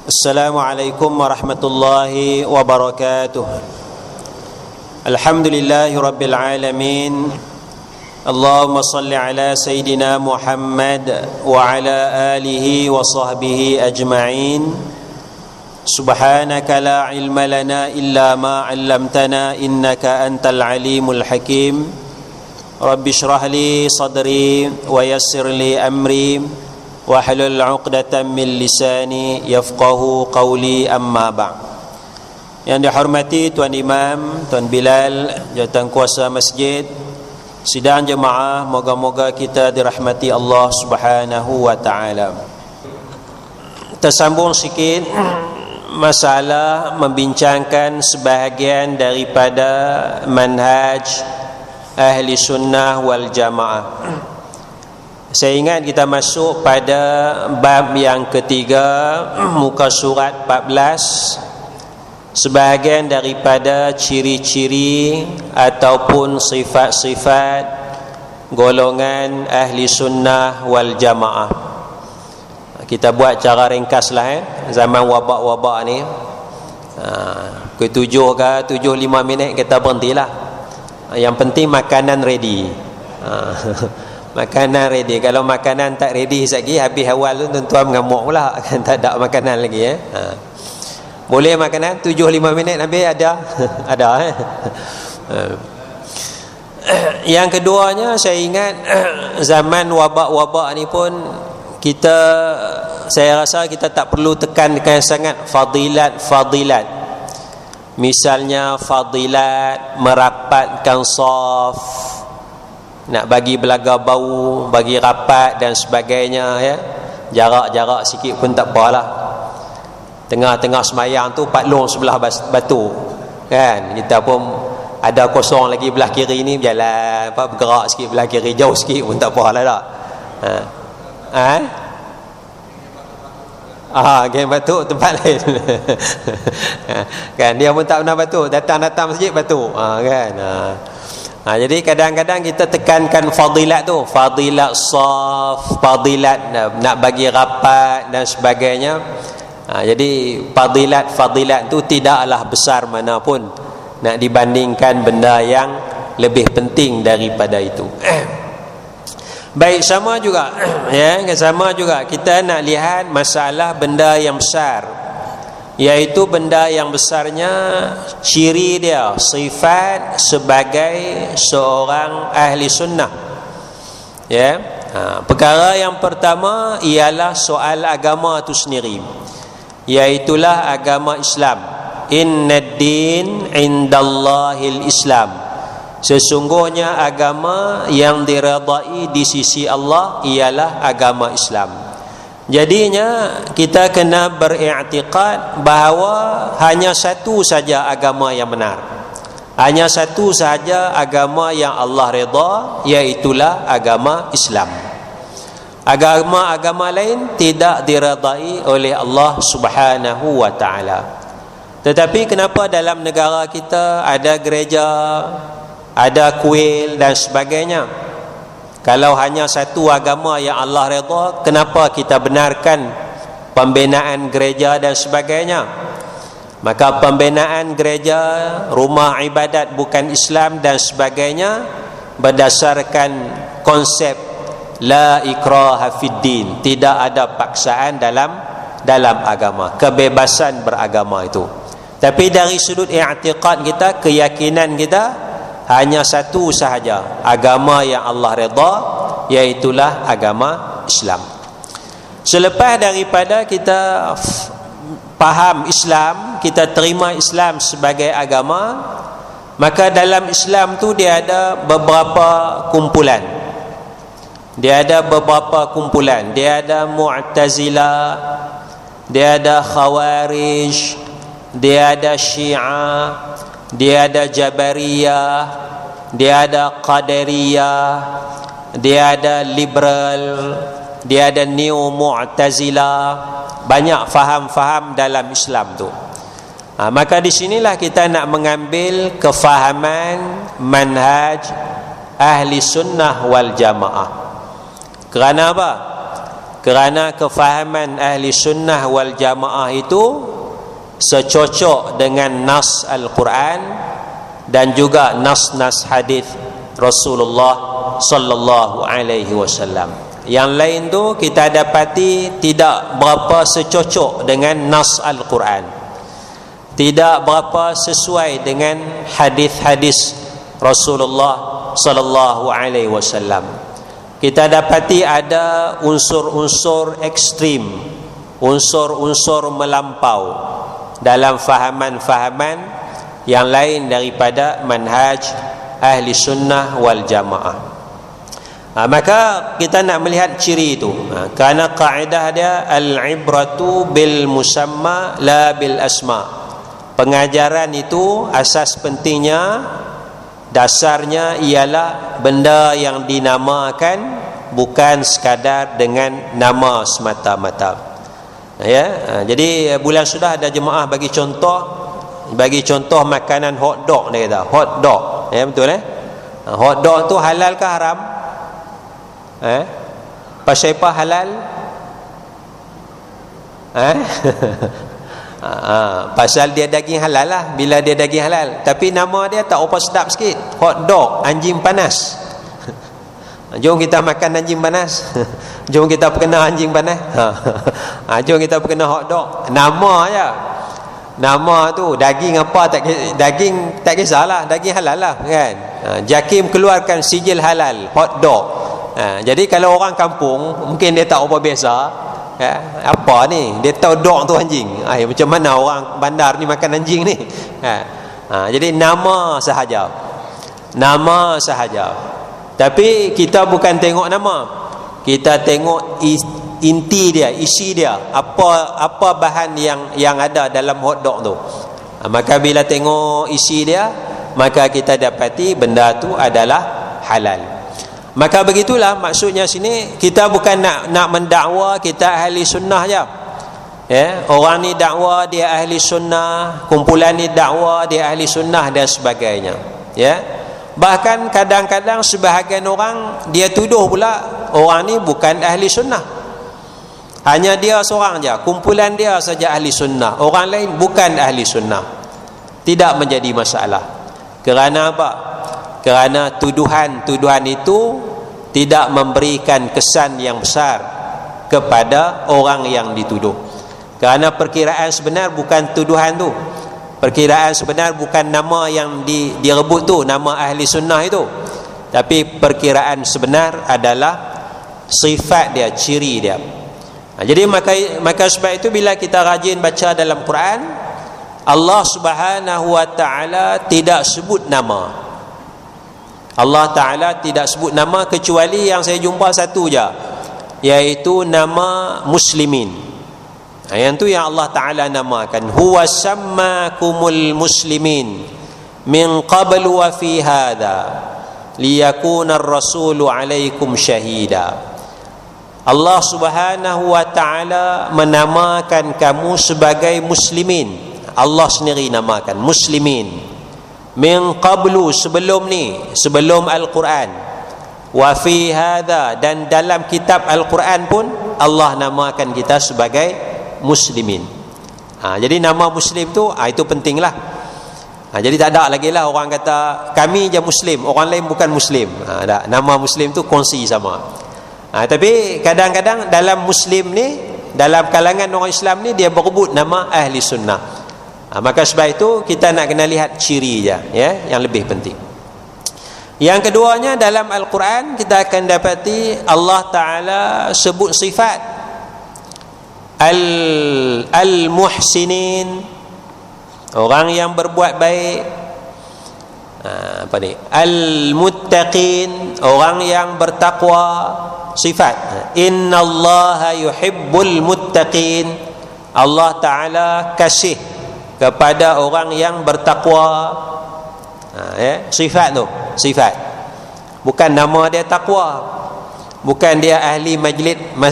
Assalamualaikum warahmatullahi wabarakatuh. Alhamdulillahi rabbil alamin. Allahumma salli ala Sayyidina Muhammad wa ala alihi wa sahbihi ajma'in. Subhanaka la ilma lana illa ma 'allamtana innaka antal alimul hakim. Rabbi shrah li sadri wa yassir li amri wahlul 'uqdatam min lisani yafqahu qawli, amma ba'd. Yang dihormati Tuan Imam, Tuan Bilal, jawatan kuasa masjid, sidang jemaah, moga-moga kita dirahmati Allah Subhanahu wa taala. Tersambung sikit masalah membincangkan sebahagian daripada manhaj ahli sunnah wal jamaah. Saya ingat kita masuk pada bab yang ketiga, muka surat 14, sebahagian daripada ciri-ciri ataupun sifat-sifat golongan ahli sunnah wal jamaah. Kita buat cara ringkaslah zaman wabak-wabak ni. Pukul 7 ke 7:05 minit kita berhentilah. Yang penting makanan ready. Makanan ready. Kalau makanan tak ready lagi, habis awal tu tuan-tuan mengamuk pula kan, tak ada makanan lagi Boleh makanan 7:05 minit habis ada. Ada Yang keduanya, saya ingat zaman wabak-wabak ni pun saya rasa kita tak perlu tekankan sangat fadilat. Misalnya fadilat merapatkan saf, nak bagi belaga bau, bagi rapat dan sebagainya ya. Jarak-jarak sikit pun tak apalah. Tengah-tengah semayang tu patlong sebelah batu. Kan? Kita pun ada kosong lagi belah kiri ni, berjalan bergerak sikit belah kiri, jauh sikit pun tak apalah tak. Game batuk tempat lain. Kan dia pun tak pernah batuk, datang masjid batuk. Kan. Jadi kadang-kadang kita tekankan fadilat tu, fadilat saf, fadilat nak bagi rapat dan sebagainya. Jadi fadilat tu tidaklah besar manapun nak dibandingkan benda yang lebih penting daripada itu. Baik, sama juga kita nak lihat masalah benda yang besar, iaitu benda yang besarnya ciri dia, sifat sebagai seorang ahli sunnah. Perkara yang pertama ialah soal agama itu sendiri, iaitulah agama Islam. Innad din indallahil Islam. Sesungguhnya agama yang diredai di sisi Allah ialah agama Islam. Jadinya kita kena beriktikad bahawa hanya satu saja agama yang benar, hanya satu saja agama yang Allah redha, iaitulah agama Islam. Agama-agama lain tidak diredai oleh Allah Subhanahu wa taala. Tetapi kenapa dalam negara kita ada gereja, ada kuil dan sebagainya? Kalau hanya satu agama yang Allah redha, kenapa kita benarkan pembinaan gereja dan sebagainya? Maka pembinaan gereja, rumah ibadat bukan Islam dan sebagainya berdasarkan konsep la ikraha fid din, tidak ada paksaan dalam agama, kebebasan beragama itu. Tapi dari sudut i'tiqad kita, keyakinan kita, hanya satu sahaja agama yang Allah redha, iaitulah agama Islam. Selepas daripada kita faham Islam, kita terima Islam sebagai agama, maka dalam Islam tu dia ada beberapa kumpulan. Dia ada Mu'tazilah, dia ada Khawarij, dia ada Syiah, dia ada Jabariyah, dia ada Qadariyah, dia ada liberal, dia ada Neo Mu'tazilah. Banyak faham-faham dalam Islam tu. Maka di sinilah kita nak mengambil kefahaman manhaj ahli sunnah wal jamaah. Kerana apa? kerana kefahaman ahli sunnah wal jamaah itu secocok dengan nas Al-Quran dan juga nas-nas hadis Rasulullah sallallahu alaihi wasallam. Yang lain tu kita dapati tidak berapa secocok dengan nas Al-Quran, tidak berapa sesuai dengan hadis-hadis Rasulullah sallallahu alaihi wasallam. Kita dapati ada unsur-unsur ekstrim, unsur-unsur melampau dalam fahaman-fahaman yang lain daripada manhaj ahli sunnah wal jamaah. Maka kita nak melihat ciri itu, kerana kaedah dia al-ibratu bil musamma la bil asma. Pengajaran itu asas pentingnya, dasarnya ialah benda yang dinamakan, bukan sekadar dengan nama semata-mata. Ya, jadi bulan sudah ada jemaah bagi contoh makanan hot dog, dia kata hot dog. Ya, betul hot dog tu halal ke haram? Pasal apa halal? Pasal dia daging halal lah. Bila dia daging halal, tapi nama dia tak apa sedap sikit, hot dog, anjing panas. Jom kita makan anjing panas. Jom kita perkena anjing panas. Jom kita perkena hot dog. Nama aja. Nama tu daging apa, daging tak kisahlah, daging halal lah kan. JAKIM keluarkan sijil halal hot dog. Jadi kalau orang kampung mungkin dia tak apa biasa, apa ni, dia tahu dog tu anjing. Macam mana orang bandar ni makan anjing ni? Jadi nama sahaja. Nama sahaja. Tapi kita bukan tengok nama, kita tengok inti dia, isi dia, apa bahan yang ada dalam hot dog tu. Maka bila tengok isi dia, maka kita dapati benda tu adalah halal. Maka begitulah maksudnya sini, kita bukan nak mendakwa kita ahli sunnah je. Orang ni dakwa dia ahli sunnah, kumpulan ni dakwa dia ahli sunnah dan sebagainya. Bahkan kadang-kadang sebahagian orang dia tuduh pula orang ni bukan ahli sunnah. Hanya dia seorang je, kumpulan dia saja ahli sunnah, orang lain bukan ahli sunnah. Tidak menjadi masalah. Kerana apa? Kerana tuduhan itu tidak memberikan kesan yang besar kepada orang yang dituduh. Kerana perkiraan sebenar bukan tuduhan tu. Perkiraan sebenar bukan nama yang direbut tu, nama ahli sunnah itu. Tapi perkiraan sebenar adalah sifat dia, ciri dia. Jadi maka sebab itu bila kita rajin baca dalam Quran, Allah Subhanahu wa taala tidak sebut nama. Allah Taala tidak sebut nama kecuali yang saya jumpa satu je, iaitu nama muslimin. Yang tu yang Allah Taala namakan, huwa sammakumul muslimin min qablu wa fi hadha liyakuna ar-rasulu alaikum syahida. Allah Subhanahu wa taala menamakan kamu sebagai muslimin. Allah sendiri namakan muslimin min qablu, sebelum ni, sebelum Al-Quran, wa fi hadha, dan dalam kitab Al-Quran pun Allah namakan kita sebagai muslimin. Jadi nama muslim tu itu pentinglah. Jadi tak ada lagi lah orang kata kami je muslim, orang lain bukan muslim. Nama muslim tu kongsi sama. Tapi kadang-kadang dalam muslim ni, dalam kalangan orang Islam ni, dia berebut nama ahli sunnah. Maka sebab itu kita nak kena lihat ciri je, yang lebih penting. Yang keduanya, dalam Al-Quran kita akan dapati Allah Ta'ala sebut sifat al-muhsinin, orang yang berbuat baik. Al-muttaqin, orang yang bertakwa. Sifat innallaha yuhibbul muttaqin, Allah Ta'ala kasih kepada orang yang bertakwa. Sifat tu, sifat. Bukan nama dia takwa, bukan dia ahli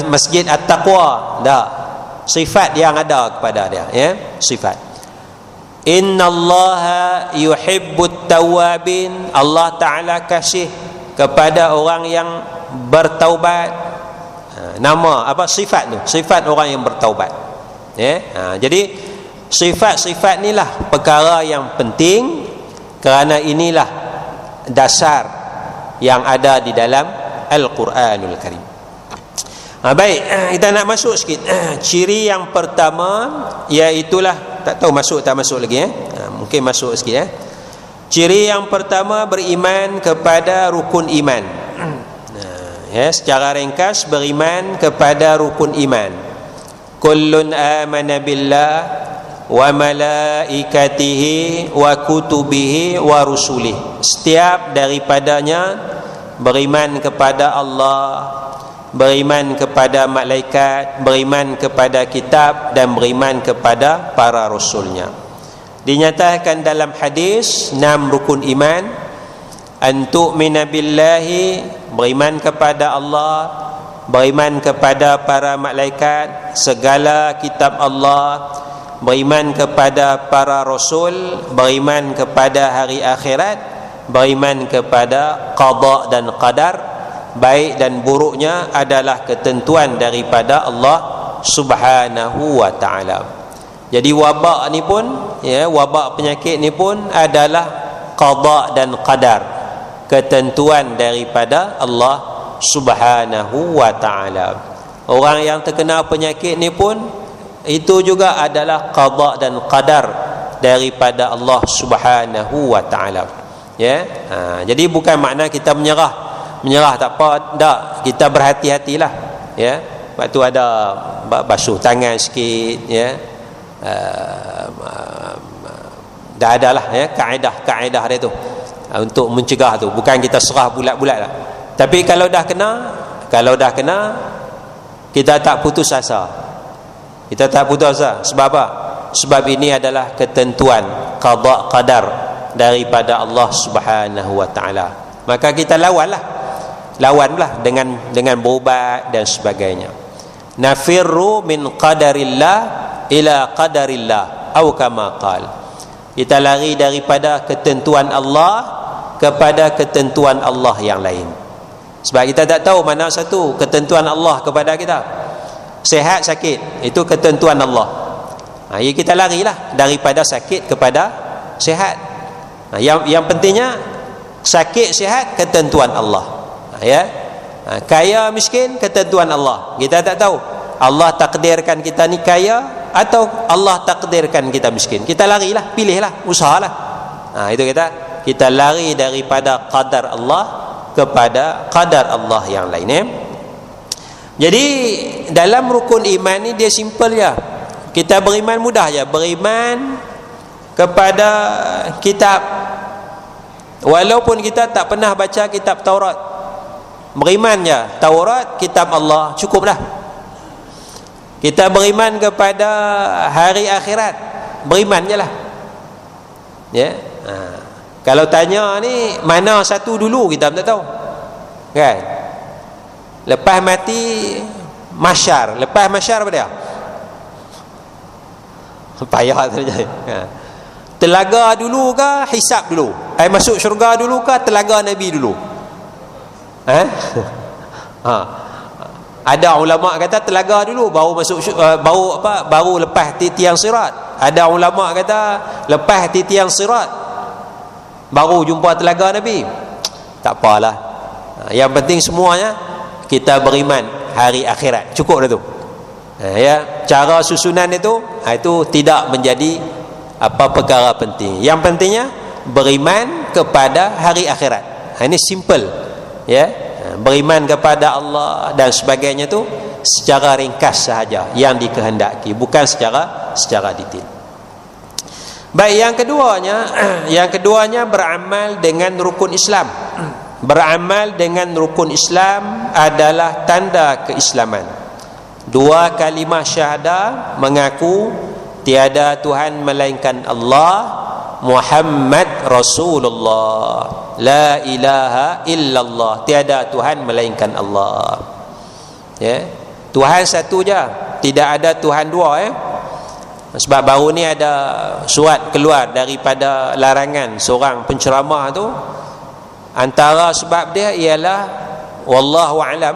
masjid at-taqwa, tak. Sifat yang ada kepada dia, sifat. Innallaha yuhibbut tawwabin, Allah Ta'ala kasih kepada orang yang bertaubat. Nama apa sifat tu, sifat orang yang bertaubat. Jadi sifat-sifat inilah perkara yang penting, kerana inilah dasar yang ada di dalam Al-Quranul Karim. Baik, kita nak masuk sikit. Ciri yang pertama, iaitulah, tak tahu masuk tak masuk lagi, mungkin masuk sikit. Ciri yang pertama, beriman kepada rukun iman. Secara ringkas, beriman kepada rukun iman. Kullun amana billah wa malaikatihi wa kutubihi wa rusulih. Setiap daripadanya beriman kepada Allah, beriman kepada malaikat, beriman kepada kitab, dan beriman kepada para rasulnya. Dinyatakan dalam hadis 6 rukun iman. An tu'mina billahi, beriman kepada Allah, beriman kepada para malaikat, segala kitab Allah, beriman kepada para rasul, beriman kepada hari akhirat, beriman kepada qada dan qadar, baik dan buruknya adalah ketentuan daripada Allah Subhanahu wa ta'ala. Jadi wabak ni pun, wabak penyakit ni pun adalah qada dan qadar, ketentuan daripada Allah Subhanahu wa ta'ala. Orang yang terkena penyakit ni pun, itu juga adalah qada dan qadar daripada Allah Subhanahu wa ta'ala. Jadi bukan makna kita menyerah tak apa, tak, kita berhati-hatilah. Sebab tu ada basuh tangan sikit, dah adalah kaedah dia tu untuk mencegah tu. Bukan kita serah bulat-bulat lah. Tapi kalau dah kena, kita tak putus asa. Kita tak putus asa. Sebab apa? Sebab ini adalah ketentuan qada qadar daripada Allah Subhanahu wa ta'ala. Maka kita lawanlah dengan berubat dan sebagainya. Nafirru min qadarillah ila qadarillah, atau kama qala. Kita lari daripada ketentuan Allah kepada ketentuan Allah yang lain. Sebab kita tak tahu mana satu ketentuan Allah kepada kita. Sehat sakit, itu ketentuan Allah. Kita larilah daripada sakit kepada sehat. Yang pentingnya sakit sihat ketentuan Allah. Kaya miskin ketentuan Allah. Kita tak tahu Allah takdirkan kita ni kaya atau Allah takdirkan kita miskin. Kita larilah, pilihlah, usahalah. Itu kita lari daripada qadar Allah kepada qadar Allah yang lain. Jadi dalam rukun iman ni dia simple je. Kita beriman mudah je. Beriman kepada kitab, walaupun kita tak pernah baca kitab Taurat, beriman je Taurat, kitab Allah, cukuplah. Kita beriman kepada hari akhirat, beriman je lah. Kalau tanya ni mana satu dulu, kita tak tahu, kan? Lepas mati mahsyar, lepas mahsyar apa dia? Payah terjadi. Telaga dulu ke hisab dulu? Masuk syurga dulu ke telaga Nabi dulu? Ada ulama kata telaga dulu baru masuk baru lepas tiang sirat. Ada ulama kata lepas tiang sirat baru jumpa telaga Nabi. Tak apalah. Yang penting semuanya kita beriman hari akhirat. Cukup dah tu. Cara susunan itu tidak menjadi perkara penting. Yang pentingnya beriman kepada hari akhirat. Ini simple. Beriman kepada Allah dan sebagainya tu secara ringkas sahaja yang dikehendaki, bukan secara detail. Baik, yang keduanya beramal dengan rukun Islam. Beramal dengan rukun Islam adalah tanda keislaman. 2 kalimah syahadah, mengaku tiada Tuhan melainkan Allah, Muhammad Rasulullah, la ilaha illallah, tiada Tuhan melainkan Allah. Tuhan satu je, tidak ada Tuhan dua. Sebab baru ni ada surat keluar daripada larangan seorang penceramah tu. Antara sebab dia ialah wallahu alam,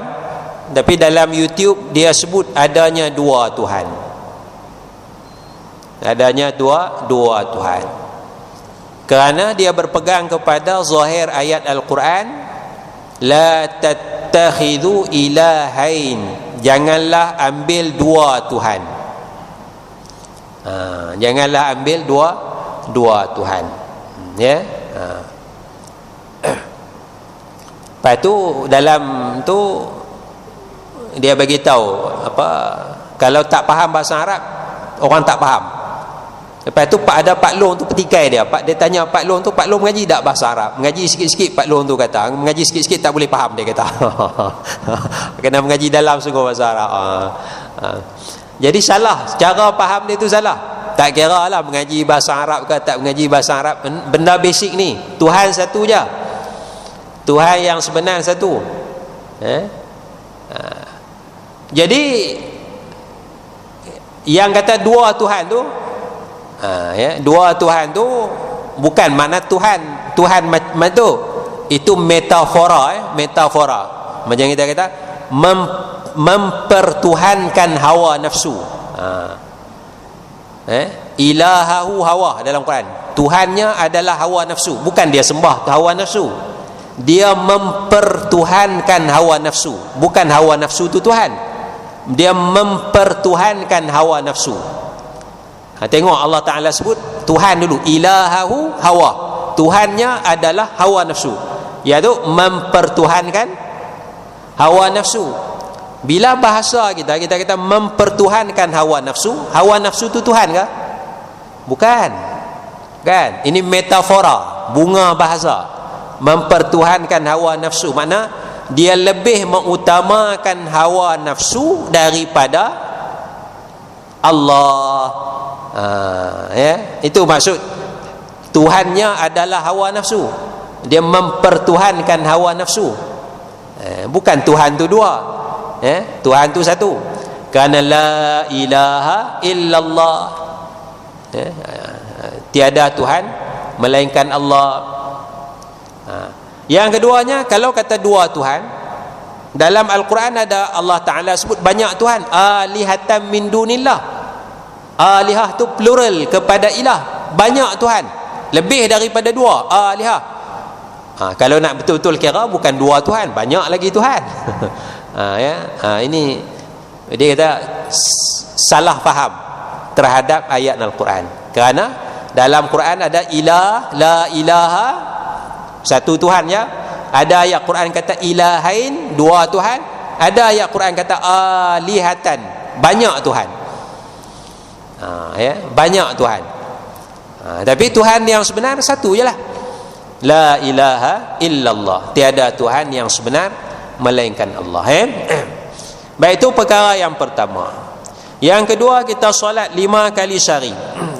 Tapi dalam YouTube dia sebut adanya dua Tuhan. Adanya dua Tuhan. Kerana dia berpegang kepada zahir ayat Al-Quran, la tattakhidhu ilahain, janganlah ambil dua Tuhan. Janganlah ambil dua Tuhan. Ya. Lepas tu dalam tu dia bagi tahu apa, kalau tak faham bahasa Arab, orang tak faham. Lepas tu ada Pak Long tu petikai dia. Dia tanya Pak Long tu, Pak Long mengaji tak bahasa Arab? Mengaji sikit-sikit. Pak Long tu kata, mengaji sikit-sikit tak boleh faham, dia kata. Kena mengaji dalam sungguh bahasa Arab. Jadi salah, cara faham dia tu salah. Tak kira lah mengaji bahasa Arab ke tak mengaji bahasa Arab, benda basic ni, Tuhan satu je. Tuhan yang sebenar satu. Jadi yang kata dua Tuhan tu, dua Tuhan tu bukan makna Tuhan macam tu. Itu metafora, metafora. Macam kita kata mempertuhankan hawa nafsu. Ilahahu hawa dalam Quran. Tuhannya adalah hawa nafsu, bukan dia sembah hawa nafsu. Dia mempertuhankan hawa nafsu, bukan hawa nafsu tu Tuhan. Dia mempertuhankan hawa nafsu. Tengok Allah Ta'ala sebut Tuhan dulu, ilahahu hawa, Tuhannya adalah hawa nafsu, iaitu mempertuhankan hawa nafsu. Bila bahasa kita kata mempertuhankan hawa nafsu tu Tuhan ke? Bukan. Kan? Ini metafora, bunga bahasa. Mempertuhankan hawa nafsu makna dia lebih mengutamakan hawa nafsu daripada Allah. Itu maksud Tuhannya adalah hawa nafsu. Dia mempertuhankan hawa nafsu. Bukan Tuhan tu dua. Tuhan tu satu. Karena la ilaha illallah. Tiada Tuhan melainkan Allah. Yang keduanya, kalau kata dua Tuhan, dalam Al-Quran ada Allah Ta'ala sebut banyak Tuhan. Alihatan min dunillah. Alihah tu plural kepada ilah, banyak Tuhan, lebih daripada dua alihah. Kalau nak betul-betul kira, bukan dua Tuhan, banyak lagi Tuhan. Ini dia kata salah faham terhadap ayat Al-Quran. Kerana dalam Quran ada ilah, la ilaha, satu Tuhan ya. Ada ayat Quran kata ilahain, dua Tuhan. Ada ayat Quran kata alihatan, banyak Tuhan. Banyak Tuhan. Tapi Tuhan yang sebenar satu je lah. La ilaha illallah. Tiada Tuhan yang sebenar melainkan Allah. Baik, itu perkara yang pertama. Yang kedua, kita solat 5 kali sehari.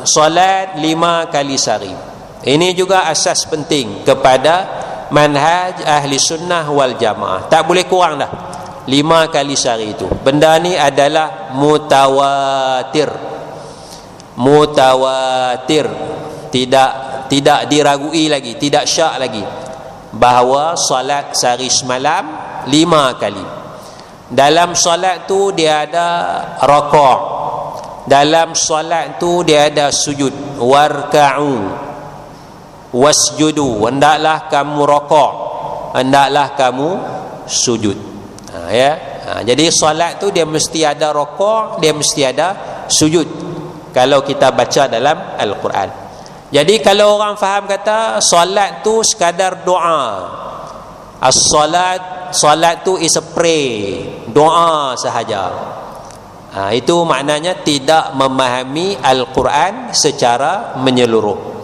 Solat 5 kali sehari. Ini juga asas penting kepada manhaj ahli sunnah wal jamaah. Tak boleh kurang dah 5 kali sehari itu. Benda ni adalah mutawatir. Mutawatir. Tidak diragui lagi, tidak syak lagi, bahawa solat sehari semalam 5 kali. Dalam solat tu dia ada rakaat, dalam solat tu dia ada sujud. Warka'u wasjudu, hendaklah kamu rakaat, hendaklah kamu sujud. Jadi solat tu dia mesti ada rakaat, dia mesti ada sujud kalau kita baca dalam Al-Quran. Jadi kalau orang faham kata solat tu sekadar doa, solat tu is a pray, doa sahaja, itu maknanya tidak memahami Al-Quran secara menyeluruh.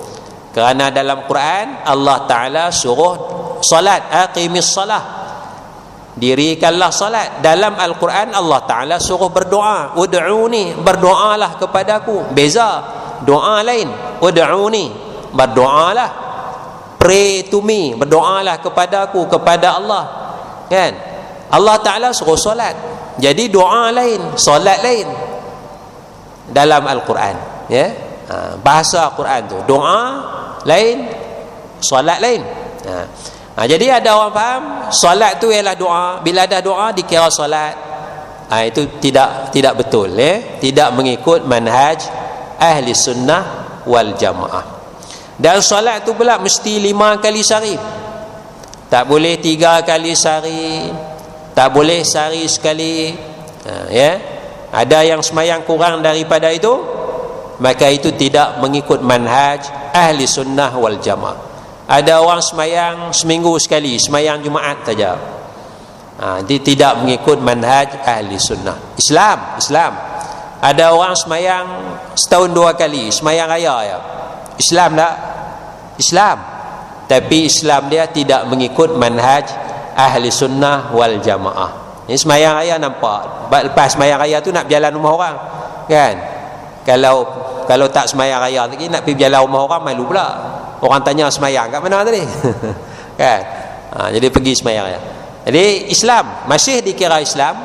Kerana dalam Quran Allah Ta'ala suruh solat, aqimis salah, dirikanlah solat. Dalam Al-Quran Allah Ta'ala suruh berdoa, ud'uni, berdoalah kepadaku. Beza, doa lain, ud'uni, berdoalah, pray to me, berdoalah kepadaku, kepada Allah. Kan? Allah Ta'ala suruh solat. Jadi doa lain, solat lain dalam Al-Quran. Bahasa Quran tu doa lain, solat lain. Jadi ada orang faham solat tu ialah doa, bila ada doa dikira solat. Itu tidak betul, tidak mengikut manhaj ahli sunnah wal jamaah. Dan solat tu pula mesti 5 kali sehari, tak boleh 3 kali sehari, tak boleh sehari sekali. Ada yang semayang kurang daripada itu, maka itu tidak mengikut manhaj ahli sunnah wal jamaah. Ada orang semayang seminggu sekali, semayang Jumaat saja. Dia tidak mengikut manhaj ahli sunnah. Islam. Ada orang semayang setahun 2 kali, semayang raya ya. Islam tak? Islam. Tapi Islam dia tidak mengikut manhaj ahli sunnah wal jamaah. Ini semayang raya nampak. Lepas semayang raya tu nak berjalan rumah orang, kan? Kalau tak semayang raya lagi nak pergi berjalan rumah orang, malu pula. Orang tanya semayang kat mana tadi? Kan? Jadi pergi semayang raya. Jadi Islam masih dikira Islam,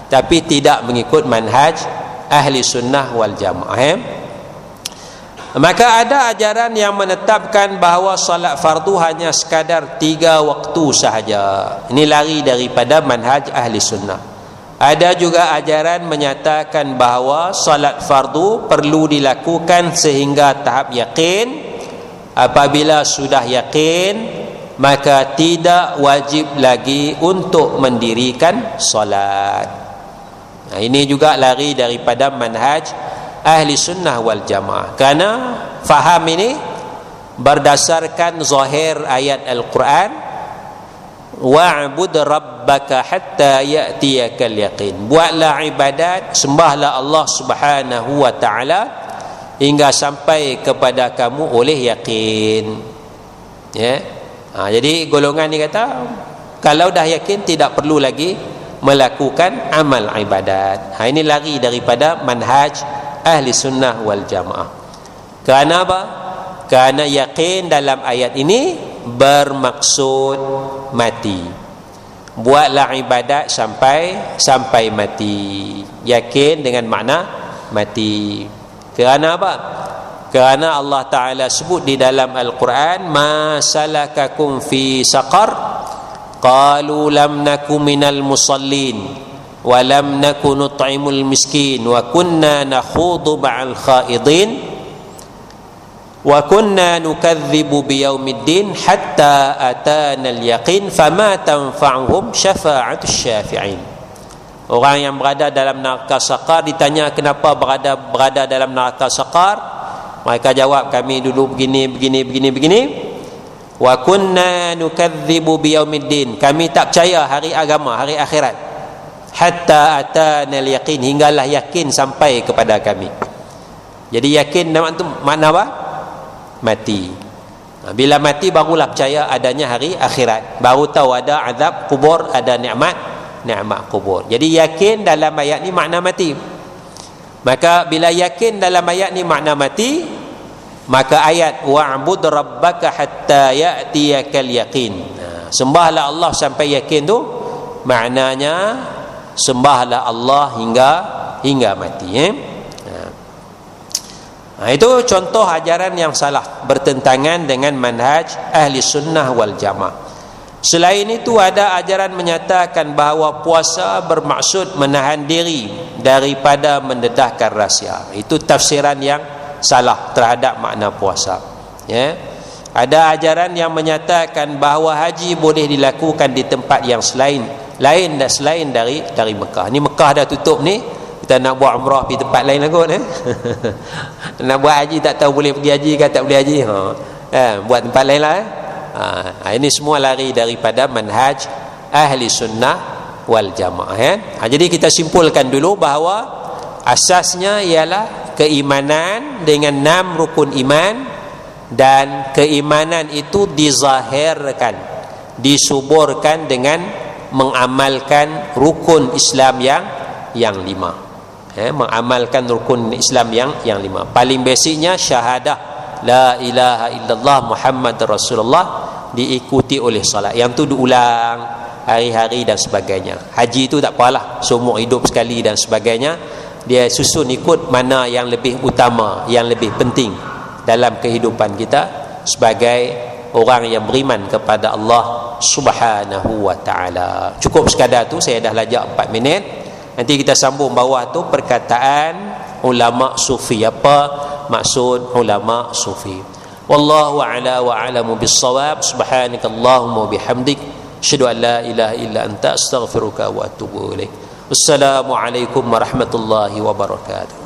tapi tidak mengikut manhaj ahli sunnah wal jamaah. Maka ada ajaran yang menetapkan bahawa solat fardu hanya sekadar 3 waktu sahaja. Ini lari daripada manhaj ahli sunnah. Ada juga ajaran menyatakan bahawa solat fardu perlu dilakukan sehingga tahap yakin. Apabila sudah yakin, maka tidak wajib lagi untuk mendirikan solat. Ini juga lari daripada manhaj ahli sunnah wal jamaah, kerana faham ini berdasarkan zahir ayat Al-Quran, wa'bud rabbaka hatta ya'tiyakal yaqin. Buatlah ibadat, sembahlah Allah Subhanahu wa ta'ala hingga sampai kepada kamu oleh yakin. Jadi golongan ni kata, kalau dah yakin tidak perlu lagi melakukan amal ibadat. Ini lari daripada manhaj ahli sunnah wal jamaah. Kerana apa? Kerana yakin dalam ayat ini bermaksud mati. Buatlah ibadat sampai mati. Yakin dengan makna mati. Kerana apa? Kerana Allah Ta'ala sebut di dalam Al-Quran, ma salakakum fi saqar qalu lam naku minal musallin wa lam naku nut'imul miskin wa kunna nakhudu ma'al khaidin wa kunna nukadzibu biyaumiddin hatta atana al-yaqin fama tanfa'uhum syafa'atus syafi'in. Orang yang berada dalam neraka saqar ditanya kenapa berada dalam neraka saqar, mereka jawab, kami dulu begini. Wa kunna nukadzibu biyaumiddin, kami tak percaya hari agama, hari akhirat. Hatta atana al-yaqin, hinggalah yakin sampai kepada kami. Jadi yakin makna apa? Mati. Bila mati barulah percaya adanya hari akhirat, baru tahu ada azab kubur, ada nikmat kubur. Jadi yakin dalam ayat ni makna mati. Maka bila yakin dalam ayat ni makna mati, maka ayat wa'bud rabbaka hatta ya'tiyakal yaqin, sembahlah Allah sampai yakin tu, maknanya sembahlah Allah hingga mati. Itu contoh ajaran yang salah, bertentangan dengan manhaj ahli sunnah wal jamaah. Selain itu ada ajaran menyatakan bahawa puasa bermaksud menahan diri daripada mendedahkan rahsia. Itu tafsiran yang salah terhadap makna puasa. Ada ajaran yang menyatakan bahawa haji boleh dilakukan di tempat yang selain dari Mekah. Ni Mekah dah tutup ni, kita nak buat umrah di tempat lain lah kot. Nak buat haji tak tahu boleh pergi haji ke tak boleh haji. Buat tempat lain lah. Ini semua lari daripada manhaj ahli sunnah wal jamaah. Jadi kita simpulkan dulu bahawa asasnya ialah keimanan dengan 6 rukun iman, dan keimanan itu dizahirkan, disuburkan dengan mengamalkan rukun Islam yang 5. Mengamalkan rukun Islam yang 5. Paling basicnya syahadah la ilaha illallah Muhammad Rasulullah, diikuti oleh salat. Yang tu diulang hari-hari dan sebagainya. Haji tu tak apalah, seumur hidup sekali dan sebagainya. Dia susun ikut mana yang lebih utama, yang lebih penting dalam kehidupan kita sebagai orang yang beriman kepada Allah Subhanahu wa taala. Cukup sekadar tu, saya dah lajak 4 minit. Nanti kita sambung bawah tu perkataan ulama sufi. Apa maksud ulama sufi? Wallahu a'la wa a'lamu bis-shawab. Subhanakallahumma bihamdik, asyhadu an la ilaha illa anta, astaghfiruka wa atubu ilaik. Wassalamu alaikum warahmatullahi wabarakatuh.